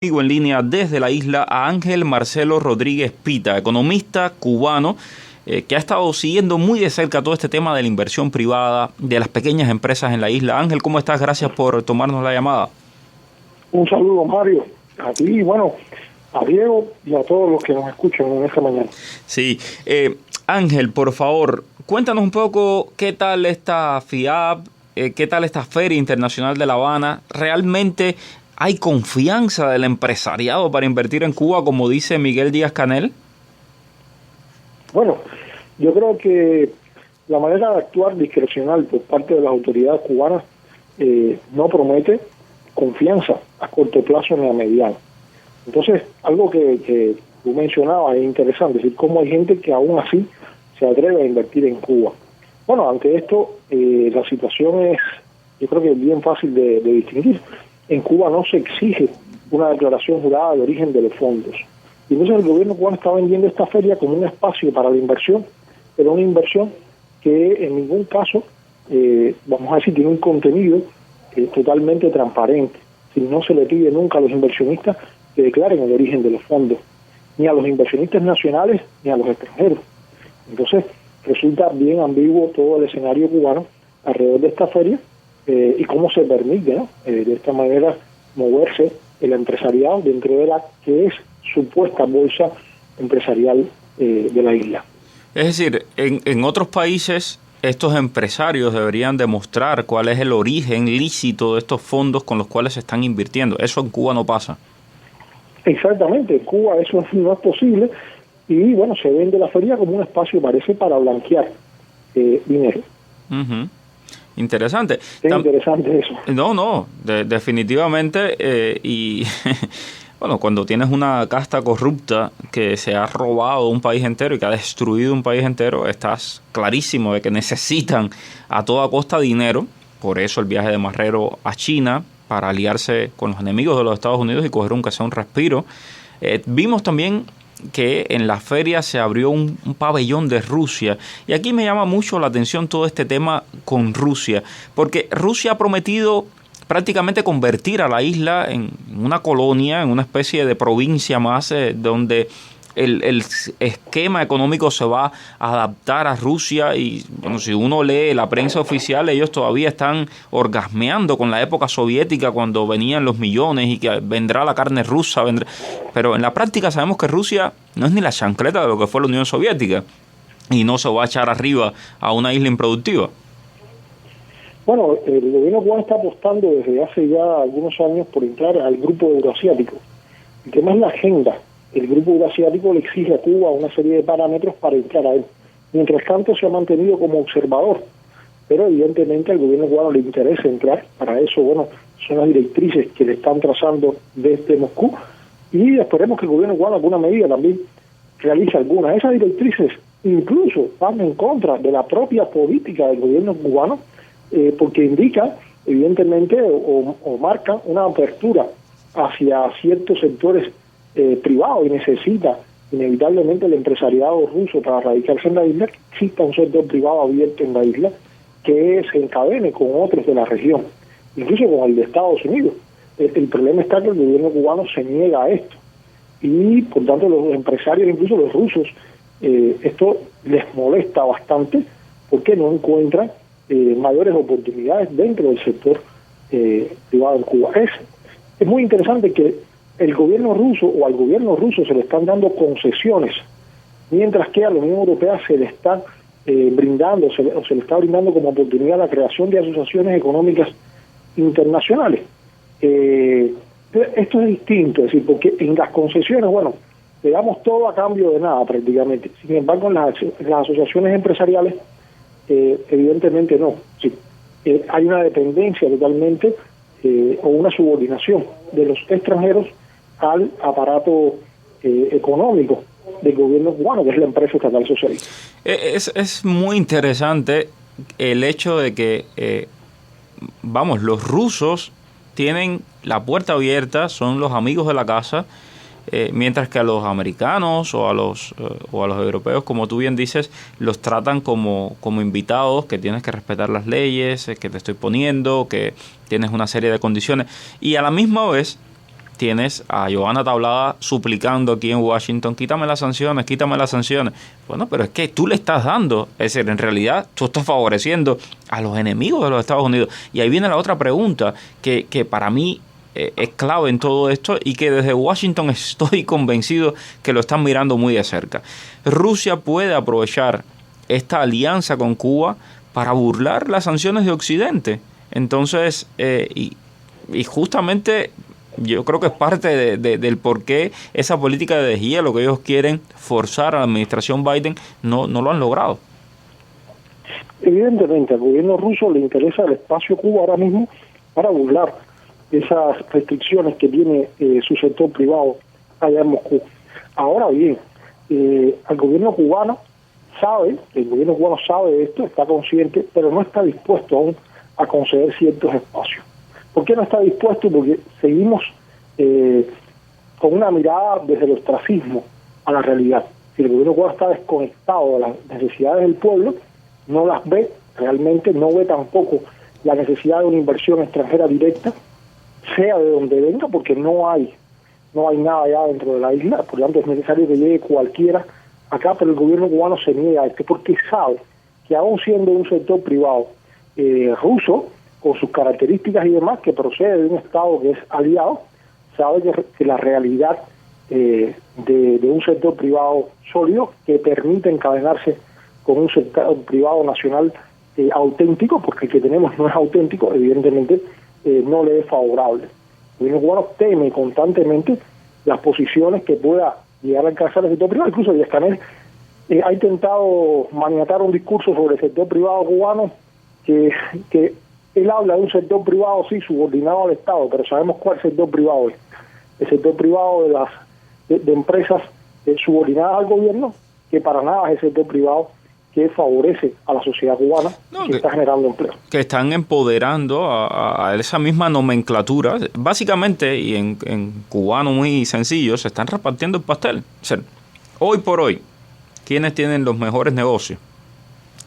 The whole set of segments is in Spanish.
En línea desde la isla a Ángel Marcelo Rodríguez Pita, economista cubano que ha estado siguiendo muy de cerca todo este tema de la inversión privada, de las pequeñas empresas en la isla. Ángel, ¿cómo estás? Gracias por tomarnos la llamada. Un saludo, Mario, a ti, bueno, a Diego y a todos los que nos escuchan en esta mañana. Sí, Ángel, por favor, cuéntanos un poco qué tal esta FIAB, qué tal esta Feria Internacional de La Habana. ¿Realmente hay confianza del empresariado para invertir en Cuba, como dice Miguel Díaz-Canel? Bueno, yo creo que la manera de actuar discrecional por parte de las autoridades cubanas no promete confianza a corto plazo ni a mediano. Entonces, algo que tú mencionabas es interesante, es decir, cómo hay gente que aún así se atreve a invertir en Cuba. Bueno, ante esto, la situación es, yo creo que es bien fácil de distinguir. En Cuba no se exige una declaración jurada de origen de los fondos. Y entonces el gobierno cubano está vendiendo esta feria como un espacio para la inversión, pero una inversión que en ningún caso, vamos a decir, tiene un contenido totalmente transparente. Si no se le pide nunca a los inversionistas que declaren el origen de los fondos, ni a los inversionistas nacionales ni a los extranjeros. Entonces resulta bien ambiguo todo el escenario cubano alrededor de esta feria, y cómo se permite, ¿no? De esta manera moverse el empresariado dentro de la que es supuesta bolsa empresarial de la isla. Es decir, en otros países estos empresarios deberían demostrar cuál es el origen lícito de estos fondos con los cuales se están invirtiendo. Eso en Cuba no pasa. Exactamente, en Cuba eso no es posible y bueno, se vende la feria como un espacio, parece, para blanquear dinero. Uh-huh. Interesante. Es interesante eso. No, definitivamente. Y bueno, cuando tienes una casta corrupta que se ha robado un país entero y que ha destruido un país entero, estás clarísimo de que necesitan a toda costa dinero. Por eso el viaje de Marrero a China, para aliarse con los enemigos de los Estados Unidos y coger un respiro. Vimos también que en la feria se abrió un pabellón de Rusia. Y aquí me llama mucho la atención todo este tema con Rusia, porque Rusia ha prometido prácticamente convertir a la isla en una colonia, en una especie de provincia más, donde el esquema económico se va a adaptar a Rusia. Y bueno, si uno lee la prensa oficial, ellos todavía están orgasmeando con la época soviética, cuando venían los millones y que vendrá la carne rusa, pero en la práctica sabemos que Rusia no es ni la chancleta de lo que fue la Unión Soviética y no se va a echar arriba a una isla improductiva. Bueno, el gobierno cubano está apostando desde hace ya algunos años por entrar al grupo euroasiático. El tema es la agenda. El grupo euroasiático le exige a Cuba una serie de parámetros para entrar a él. Mientras tanto se ha mantenido como observador, pero evidentemente al gobierno cubano le interesa entrar. Para eso, bueno, son las directrices que le están trazando desde Moscú, y esperemos que el gobierno cubano en alguna medida también realice algunas. Esas directrices incluso van en contra de la propia política del gobierno cubano, porque indica evidentemente o marca una apertura hacia ciertos sectores privado, y necesita inevitablemente el empresariado ruso para radicarse en la isla, que exista un sector privado abierto en la isla que se encadene con otros de la región, incluso con el de Estados Unidos. El problema está que el gobierno cubano se niega a esto, y por tanto los empresarios, incluso los rusos, esto les molesta bastante porque no encuentran mayores oportunidades dentro del sector privado en Cuba. Es muy interesante que el gobierno ruso, o al gobierno ruso se le están dando concesiones, mientras que a la Unión Europea se le está brindando, se le está brindando como oportunidad la creación de asociaciones económicas internacionales. Esto es distinto, es decir, porque en las concesiones, bueno, le damos todo a cambio de nada prácticamente. Sin embargo, en las asociaciones empresariales, evidentemente no. Sí, hay una dependencia totalmente, o una subordinación de los extranjeros al aparato económico del gobierno cubano, que es la empresa estatal socialista. Es muy interesante el hecho de que, los rusos tienen la puerta abierta, son los amigos de la casa, mientras que a los americanos o a los europeos, como tú bien dices, los tratan como invitados, que tienes que respetar las leyes que te estoy poniendo, que tienes una serie de condiciones. Y a la misma vez tienes a Giovanna Tablada suplicando aquí en Washington, quítame las sanciones. Bueno, pero es que tú le estás dando, es decir, en realidad tú estás favoreciendo a los enemigos de los Estados Unidos. Y ahí viene la otra pregunta que para mí es clave en todo esto y que desde Washington estoy convencido que lo están mirando muy de cerca. Rusia puede aprovechar esta alianza con Cuba para burlar las sanciones de Occidente. Entonces, y justamente yo creo que es parte del por qué esa política de deshielo que ellos quieren forzar a la administración Biden no lo han logrado. Evidentemente, al gobierno ruso le interesa el espacio Cuba ahora mismo para burlar esas restricciones que tiene su sector privado allá en Moscú. Ahora bien, el gobierno cubano sabe de esto, está consciente, pero no está dispuesto aún a conceder ciertos espacios. ¿Por qué no está dispuesto? Porque seguimos con una mirada desde el ostracismo a la realidad. Si el gobierno cubano está desconectado de las necesidades del pueblo, no las ve realmente, no ve tampoco la necesidad de una inversión extranjera directa, sea de donde venga, porque no hay nada allá dentro de la isla, por lo tanto es necesario que llegue cualquiera acá, pero el gobierno cubano se niega a esto, porque sabe que aún siendo un sector privado ruso, con sus características y demás, que procede de un Estado que es aliado, sabe que la realidad de un sector privado sólido que permite encadenarse con un sector privado nacional auténtico, porque el que tenemos no es auténtico, evidentemente no le es favorable. El gobierno cubano teme constantemente las posiciones que pueda llegar a alcanzar el sector privado. Incluso Díaz-Canel ha intentado maniatar un discurso sobre el sector privado cubano que él habla de un sector privado, sí, subordinado al Estado, pero sabemos cuál sector privado es. El sector privado de empresas subordinadas al gobierno, que para nada es el sector privado que favorece a la sociedad cubana, que está generando empleo. Que están empoderando a esa misma nomenclatura. Básicamente, y en cubano muy sencillo, se están repartiendo el pastel. O sea, hoy por hoy, ¿quiénes tienen los mejores negocios?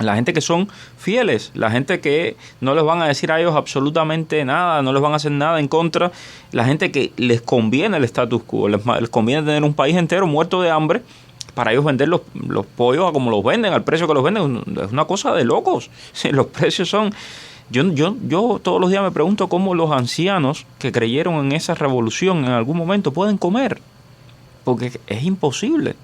La gente que son fieles, la gente que no les van a decir a ellos absolutamente nada, no les van a hacer nada en contra, la gente que les conviene el status quo, les conviene tener un país entero muerto de hambre, para ellos vender los pollos a como los venden, al precio que los venden, es una cosa de locos. Los precios son... Yo todos los días me pregunto cómo los ancianos que creyeron en esa revolución en algún momento pueden comer, porque es imposible.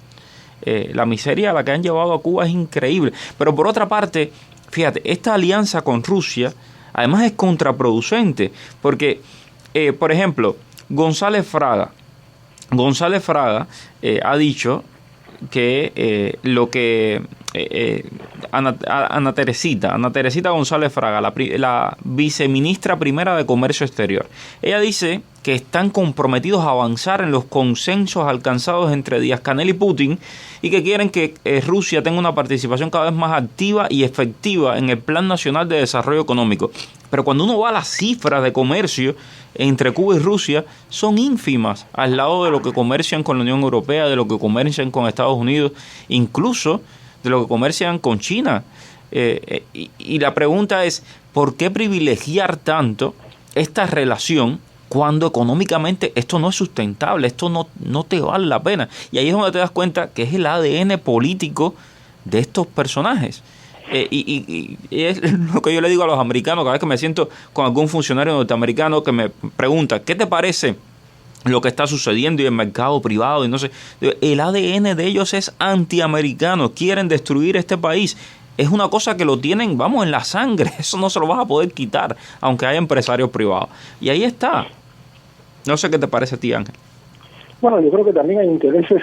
La miseria a la que han llevado a Cuba es increíble. Pero por otra parte, fíjate, esta alianza con Rusia además es contraproducente, porque, por ejemplo, González Fraga ha dicho que lo que Ana Teresita González Fraga, la viceministra primera de Comercio Exterior, ella dice que están comprometidos a avanzar en los consensos alcanzados entre Díaz-Canel y Putin y que quieren que Rusia tenga una participación cada vez más activa y efectiva en el Plan Nacional de Desarrollo Económico. Pero cuando uno va a las cifras de comercio entre Cuba y Rusia, son ínfimas al lado de lo que comercian con la Unión Europea, de lo que comercian con Estados Unidos, incluso de lo que comercian con China. Y la pregunta es, ¿por qué privilegiar tanto esta relación cuando económicamente esto no es sustentable, esto no te vale la pena? Y ahí es donde te das cuenta que es el ADN político de estos personajes. Y es lo que yo le digo a los americanos cada vez que me siento con algún funcionario norteamericano que me pregunta, ¿qué te parece lo que está sucediendo y el mercado privado? Y no sé, el ADN de ellos es antiamericano, quieren destruir este país. Es una cosa que lo tienen, vamos, en la sangre. Eso no se lo vas a poder quitar, aunque haya empresarios privados. Y ahí está. No sé qué te parece a ti, Ángel. Bueno, yo creo que también hay intereses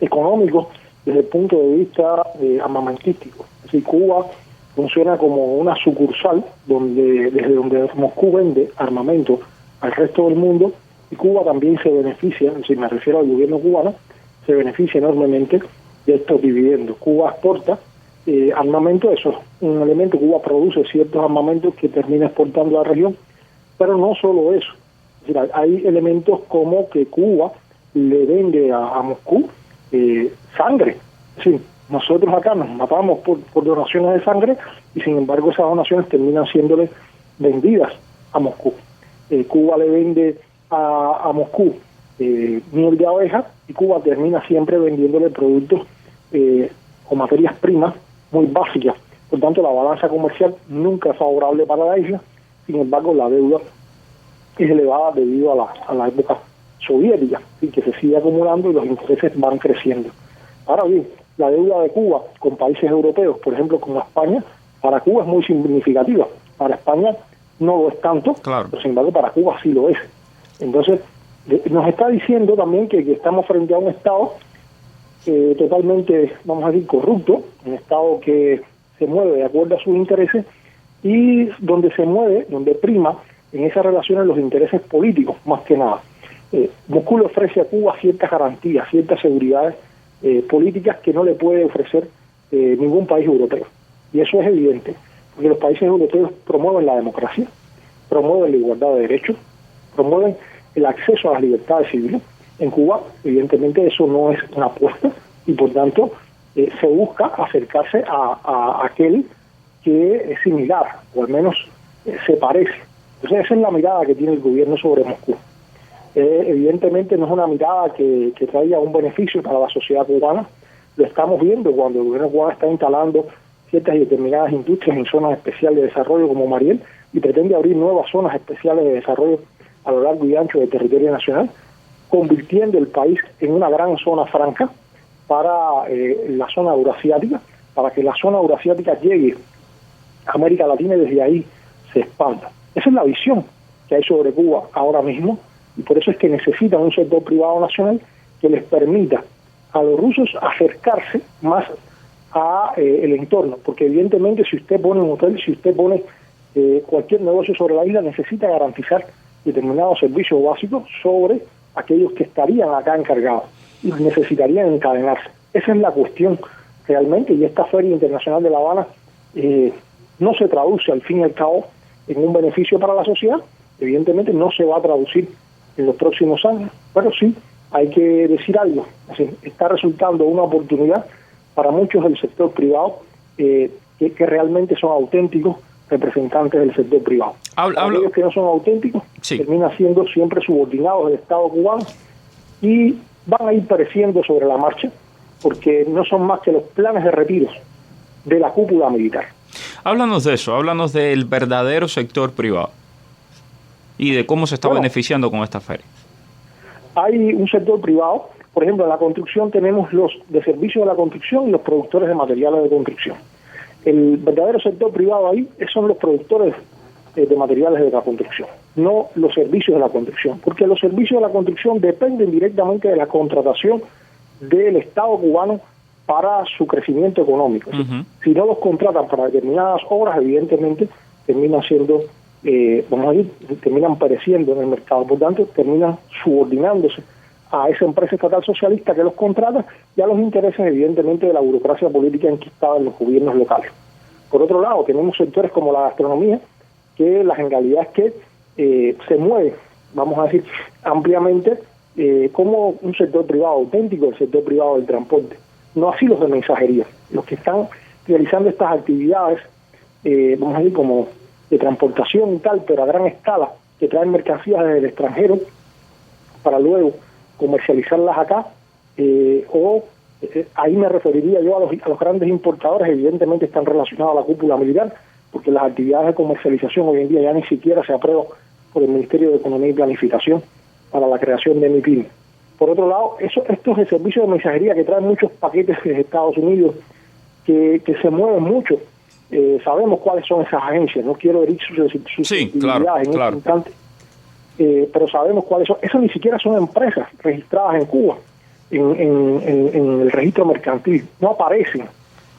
económicos desde el punto de vista armamentístico. Es decir, Cuba funciona como una sucursal desde donde Moscú vende armamento al resto del mundo, y Cuba también se beneficia, es decir, me refiero al gobierno cubano, se beneficia enormemente de estos dividendos. Cuba exporta armamento, eso es un elemento. Cuba produce ciertos armamentos que termina exportando a la región, pero no solo eso. Es decir, hay elementos como que Cuba le vende a Moscú sangre. Es decir, nosotros acá nos matamos por donaciones de sangre y sin embargo esas donaciones terminan siéndole vendidas a Moscú. Cuba le vende a Moscú miel de abeja, y Cuba termina siempre vendiéndole productos o materias primas muy básicas. Por tanto, la balanza comercial nunca es favorable para la isla. Sin embargo, la deuda es elevada debido a la época soviética, y que se sigue acumulando y los intereses van creciendo. Ahora bien, la deuda de Cuba con países europeos, por ejemplo como España, para Cuba es muy significativa. Para España no lo es tanto, claro, pero sin embargo para Cuba sí lo es. Entonces, nos está diciendo también que estamos frente a un Estado totalmente, vamos a decir, corrupto, un Estado que se mueve de acuerdo a sus intereses, y donde se mueve, donde prima en esas relaciones los intereses políticos, más que nada. Moscú le ofrece a Cuba ciertas garantías, ciertas seguridades políticas que no le puede ofrecer ningún país europeo. Y eso es evidente, porque los países europeos promueven la democracia, promueven la igualdad de derechos, promueven el acceso a las libertades civiles. En Cuba, evidentemente, eso no es una apuesta, y por tanto se busca acercarse a aquel que es similar, o al menos se parece. Entonces esa es la mirada que tiene el gobierno sobre Moscú. Evidentemente no es una mirada que traiga un beneficio para la sociedad cubana. Lo estamos viendo cuando el gobierno cubano está instalando ciertas y determinadas industrias en zonas especiales de desarrollo como Mariel, y pretende abrir nuevas zonas especiales de desarrollo a lo largo y ancho del territorio nacional, convirtiendo el país en una gran zona franca para la zona euroasiática, para que la zona euroasiática llegue a América Latina y desde ahí se expanda. Esa es la visión que hay sobre Cuba ahora mismo, y por eso es que necesitan un sector privado nacional que les permita a los rusos acercarse más a el entorno, porque evidentemente si usted pone un hotel, si usted pone cualquier negocio sobre la isla, necesita garantizar determinados servicios básicos sobre aquellos que estarían acá encargados y necesitarían encadenarse. Esa es la cuestión realmente, y esta Feria Internacional de La Habana no se traduce al fin y al cabo en un beneficio para la sociedad. Evidentemente no se va a traducir en los próximos años, pero sí hay que decir algo. Así, está resultando una oportunidad para muchos del sector privado que realmente son auténticos representantes del sector privado. Aquellos que no son auténticos terminan siendo siempre subordinados del Estado cubano y van a ir pereciendo sobre la marcha, porque no son más que los planes de retiros de la cúpula militar. Háblanos de eso, háblanos del verdadero sector privado y de cómo se está beneficiando con esta feria. Hay un sector privado, por ejemplo, en la construcción tenemos los de servicios de la construcción y los productores de materiales de construcción. El verdadero sector privado ahí son los productores de materiales de la construcción, no los servicios de la construcción, porque los servicios de la construcción dependen directamente de la contratación del Estado cubano para su crecimiento económico. Uh-huh. Si no los contratan para determinadas obras, evidentemente terminan siendo, terminan pereciendo en el mercado, por tanto terminan subordinándose a esa empresa estatal socialista que los contrata y a los intereses, evidentemente, de la burocracia política enquistada en los gobiernos locales. Por otro lado, tenemos sectores como la gastronomía, que la generalidad es que se mueve, vamos a decir, ampliamente como un sector privado auténtico, el sector privado del transporte. No así los de mensajería. Los que están realizando estas actividades, vamos a decir, como de transportación y tal, pero a gran escala, que traen mercancías desde el extranjero para luego comercializarlas acá, ahí me referiría yo a los grandes importadores. Evidentemente están relacionados a la cúpula militar, porque las actividades de comercialización hoy en día ya ni siquiera se aprueban por el Ministerio de Economía y Planificación para la creación de MIPYME. Por otro lado, estos de servicios de mensajería que traen muchos paquetes de Estados Unidos, que se mueven mucho, sabemos cuáles son esas agencias, no quiero herir sus actividades en este instante, pero sabemos cuáles son. Esas ni siquiera son empresas registradas en Cuba, en el registro mercantil, no aparecen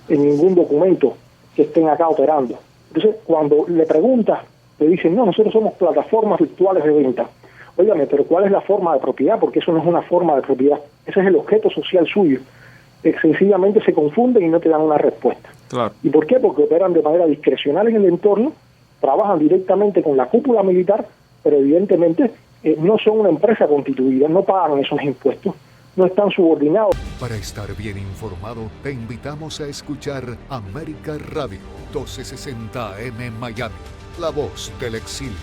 en ningún documento que estén acá operando. Entonces, cuando le preguntas, te dicen, no, nosotros somos plataformas virtuales de venta. Óigame, pero ¿cuál es la forma de propiedad? Porque eso no es una forma de propiedad, ese es el objeto social suyo. Sencillamente se confunden y no te dan una respuesta. Claro. ¿Y por qué? Porque operan de manera discrecional en el entorno, trabajan directamente con la cúpula militar, pero evidentemente no son una empresa constituida, no pagan esos impuestos, no están subordinados. Para estar bien informado, te invitamos a escuchar América Radio 1260 AM Miami, la voz del exilio.